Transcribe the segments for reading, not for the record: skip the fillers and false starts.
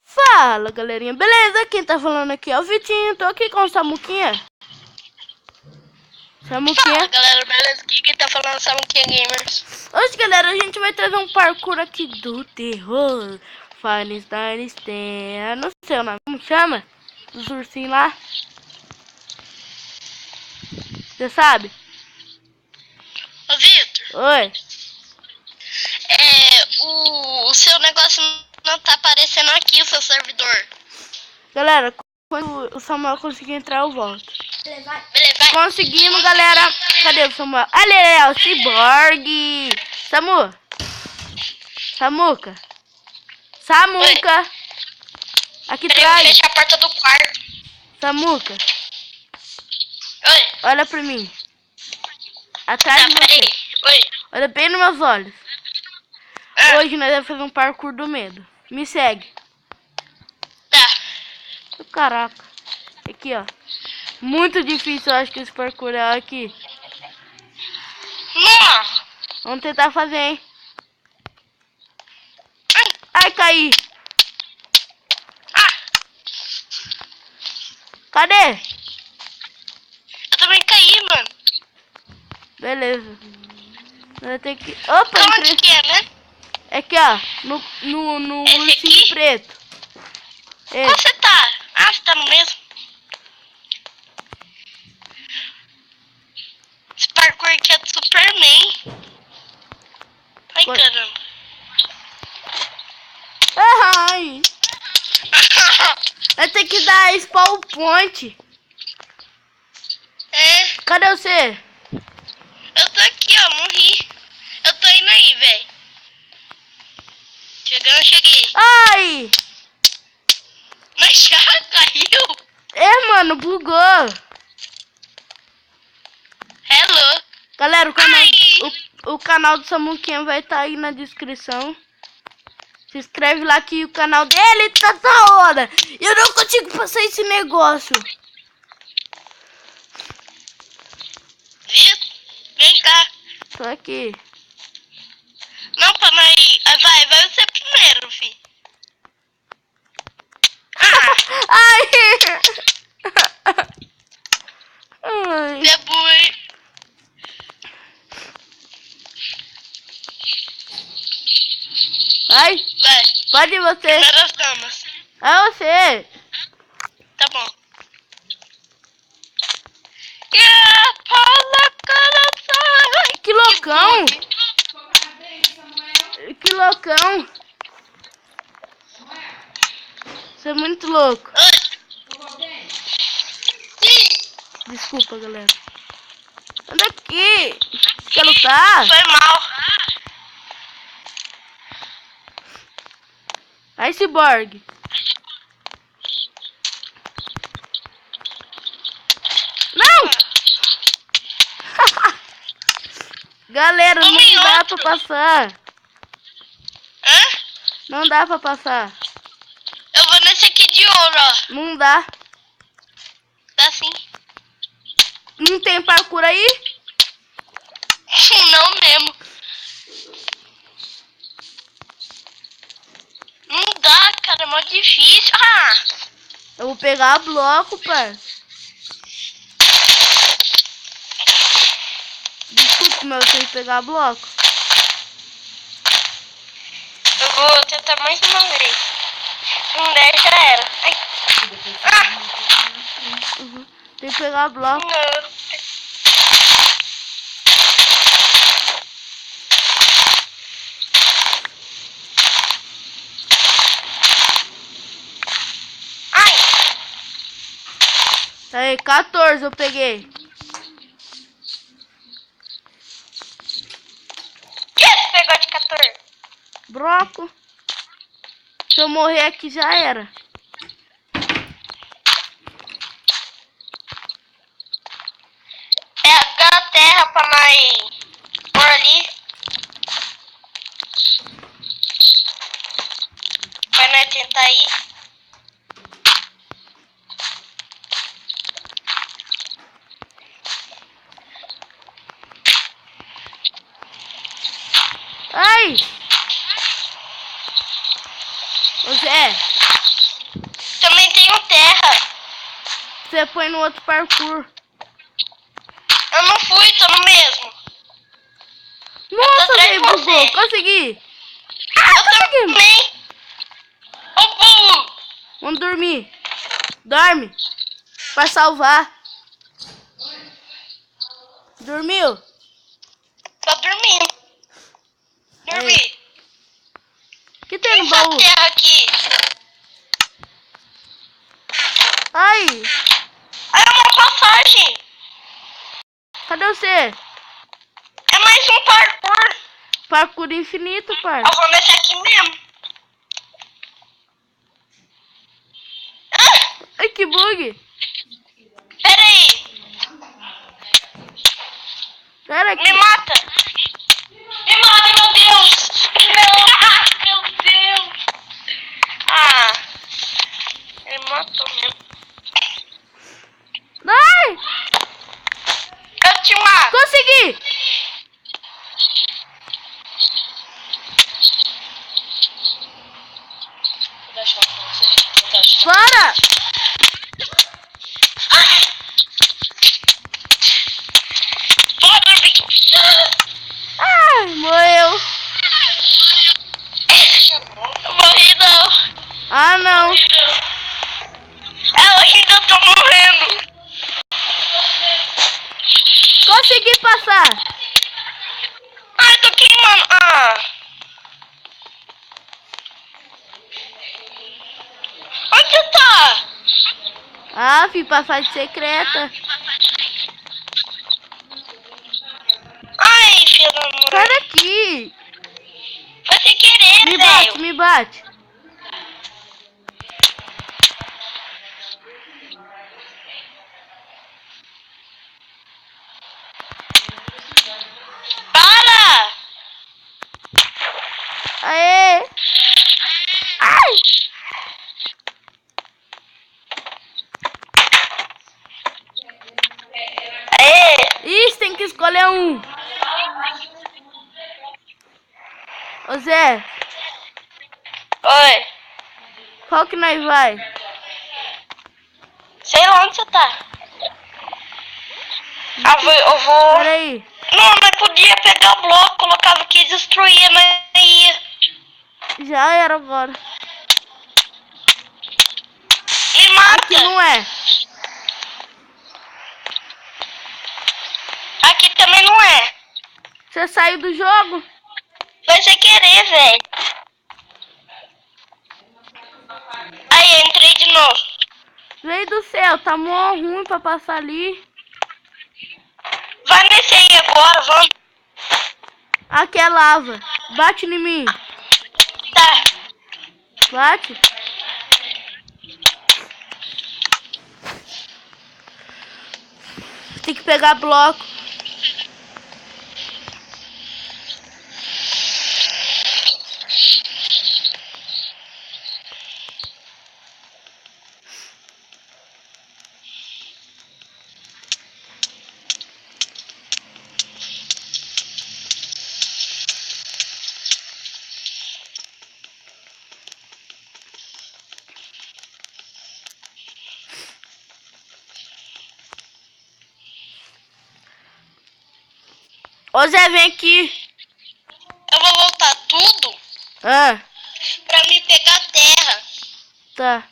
Fala galerinha, beleza? Quem tá falando aqui é o Vitinho, tô aqui com o Samuquinha. Fala galera, beleza? Aqui quem tá falando é o Samuquinha Gamers. Hoje galera, a gente vai trazer um parkour aqui do terror. Finestein Stan, não sei o nome, como chama? Os ursinhos lá. Você sabe? Ô Vitor, Oi. o seu negócio não tá aparecendo aqui, o seu servidor. Galera, quando o Samuel conseguir entrar eu volto. Beleza, vai. Conseguimos galera. Cadê o Samuel? Ali é o Cyborg. Samuca. Aqui Peraí, eu vou atrás. fechar a porta do quarto. Samuca, Oi. olha pra mim. Atrás de Peraí. você. Oi. Olha bem nos meus olhos. Ah, Hoje nós vamos fazer um parkour do medo. Me segue. tá. Caraca. Aqui, ó. Muito difícil, eu acho que esse parkour é aqui. Nossa. Vamos tentar fazer, hein? Ai, caí. Ah, Cadê? eu também caí, mano. Beleza. Vai ter que... Opa, Onde que é, né? é aqui, ó. No Esse ursinho aqui? preto. Qual você tá? Ah, você tá no mesmo? Esse parkour aqui é do Superman. Ai, Oi. caramba. Ai. Vai ter que dar spawn point. Cadê você? Eu tô aqui, ó, morri. Eu tô indo aí, velho. Chegando, cheguei. Ai. Mas já caiu. Mano, bugou. Hello. Galera, Ai. o canal do Samuquinha vai estar aí na descrição. Se inscreve lá que o canal dele tá da hora. Eu não consigo passar esse negócio. Viu? Vem cá. Tô aqui. Não, pra nós... Vai você primeiro, filho. Ah, Ai. Ai. você é burro, hein? Vai. Vai. Pode ir você. Primeiras damas. É você. Tá bom. Yeah, Paula, cara, Que loucão. Que loucão. Você é muito louco. Desculpa, galera. Anda aqui. Quer lutar? Foi mal. Aí, Cyborg. Não! Galera, Tome não dá pra outro. passar. Hã? Não dá pra passar. Eu vou nesse aqui de ouro, ó. Não dá. Tá assim. Não tem parkour aí? Não mesmo. Não dá, cara. É mó difícil. Ah! Eu vou pegar bloco, parça. Desculpa, mas eu tenho que pegar bloco. Eu vou tentar mais uma vez. Se não der, já era. Ai. Ah! Tem que pegar bloco. Não. Ai! Aí, 14 eu peguei. Que você pegou de 14? Bloco. Se eu morrer aqui já era. Pega a terra pra nós pôr ali. Pra nós tentar ir. Ai! Você É. Também tenho terra. Você põe no outro parkour. Eu não fui, tô no mesmo. Nossa, atrás velho, de bugou. você. Consegui. Eu conseguimos. também. Ô, burro. Vamos dormir. Dorme. Pra salvar. Dormiu? Tô dormindo. Dormi. O que tem no Essa baú? terra aqui. Ai, Ah, é uma passagem. cadê você? É mais um parkour. Parkour infinito, Eu par. vou nesse aqui mesmo. Ah, Ai, que bug. pera aí. Pera Me aqui. mata. Me mata, meu Deus. Não. Meu Deus. Ah. Ele matou mesmo. Ai, Eu te mato. consegui. Vou deixar você. Vou deixar. Para. Vou dormir. Ai, morreu. Morri não. Ah, não. Eu ainda tô morrendo. Consegui passar. Ai, tô queimando. Ah. Onde você tá? Ah, fui passagem secreta. Ai, filho da mãe. Sai daqui. Foi sem querer, Me velho. bate, me bate. Para! Aê. Ai. Aê! Ixi, tem que escolher um. Ô Zé, Oi. qual que nós vai? Sei lá onde você tá. Ah, eu vou... Pera aí. Não, mas podia pegar o bloco, colocava aqui e destruía, mas ia. Já era agora. Me mata. Aqui não é. Aqui também não é. Você saiu do jogo? Foi sem querer, velho. Aí, entrei de novo. Veio do céu, tá mó ruim pra passar ali. Vai nesse aí agora, vamos. Aqui é lava. Bate em mim. Tá. Bate. Tem que pegar bloco. Ô Zé, vem aqui. Eu vou voltar tudo Ah, pra me pegar terra. tá.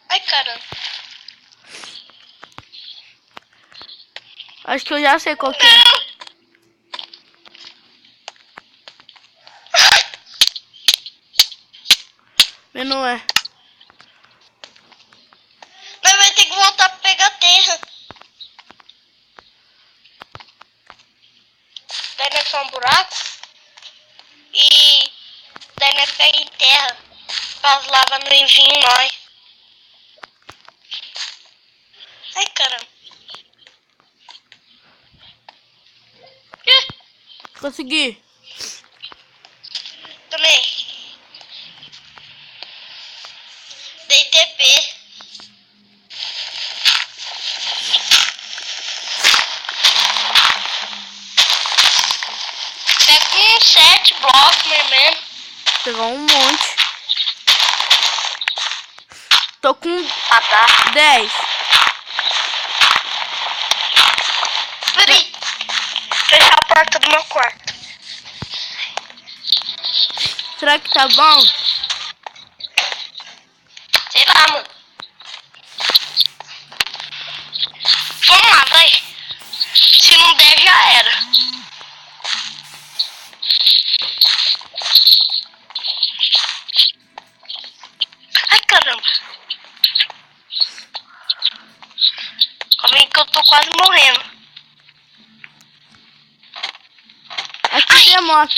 Ai, caramba. Acho que eu já sei qual que é. Não. Mas não é. Mas vai ter que voltar pra pegar terra. Daí nós faz um buraco. E daí nós pega em terra. Faz lava no envinho nós. Ai, caramba. Ih, Consegui. também. Dei TP. Pega uns 7 blocos, mais ou menos. pegar um monte. Tô com Ah, tá. 10. Peraí. Fechar a porta do meu quarto. Será que tá bom? Sei lá, mano. Vamos lá, vai. Se não der, já era. Ai, caramba. Calma aí que eu tô quase morrendo. Aqui tem a moto.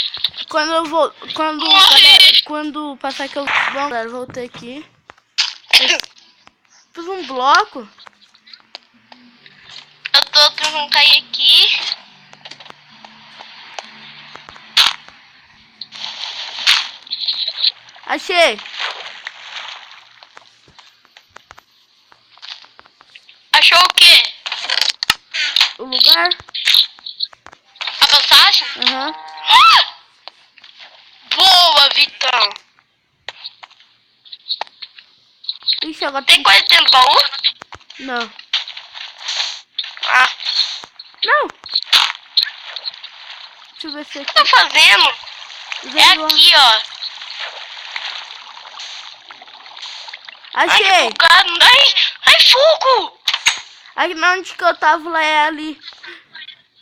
Quando eu vou. Morri. Quando passar que eu. Bom, galera, voltei aqui. Fiz um bloco. Eu tô tentando cair aqui. Achei. Achou o quê? O lugar. A passagem? Aham. Ah! Boa, Vitão. Ixi, agora Tem coisa dentro do baú? Não. Ah, Não. Deixa eu ver se o que aqui. tá fazendo? É aqui, ó. Ai, Achei. bugado. Ai, fogo! Aqui na onde que eu tava lá é ali.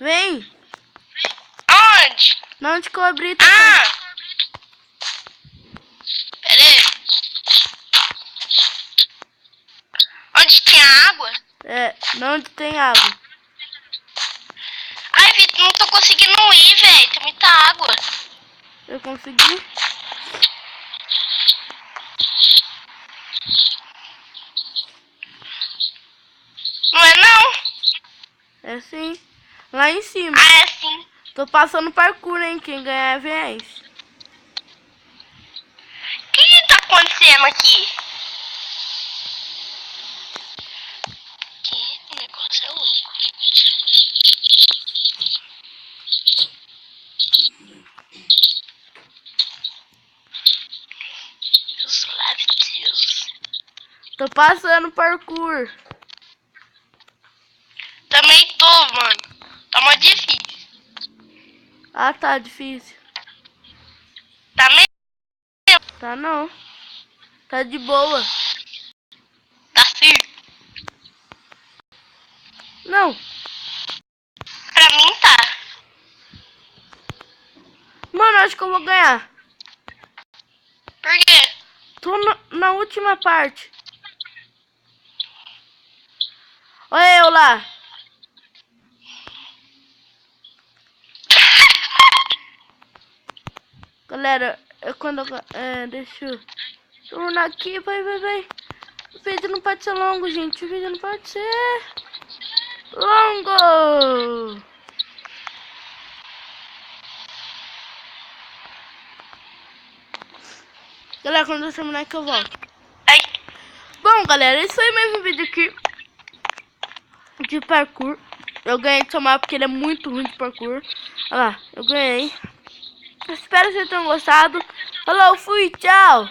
Vem. Onde? Na onde que eu abri. Tá Ah! Pera aí. Onde tinha água? É, na onde tem água. Ai, Vitor, não tô conseguindo ir, velho. Tem muita água. Eu consegui. Não é não? É sim. Lá em cima. Ah, é sim. Tô passando parkour, hein? Quem ganhar vence. O que tá acontecendo aqui? Que negócio é louco. Deus, lave Deus. Tô passando parkour. Também tô, mano. Tá mó difícil. Ah, tá difícil. Tá meio... Tá não. Tá de boa. Tá sim. Não. Pra mim tá. Mano, acho que eu vou ganhar. Por quê? Tô na última parte. Olha eu lá. Galera, deixa eu tornar aqui, vai. O vídeo não pode ser longo, gente. O vídeo não pode ser longo. Galera, quando eu terminar que eu volto. Ai. Bom, galera, esse foi mais um vídeo aqui de parkour. Eu ganhei de Tomar porque ele é muito ruim de parkour. Olha lá, eu ganhei. Espero que vocês tenham gostado. Falou, fui, tchau.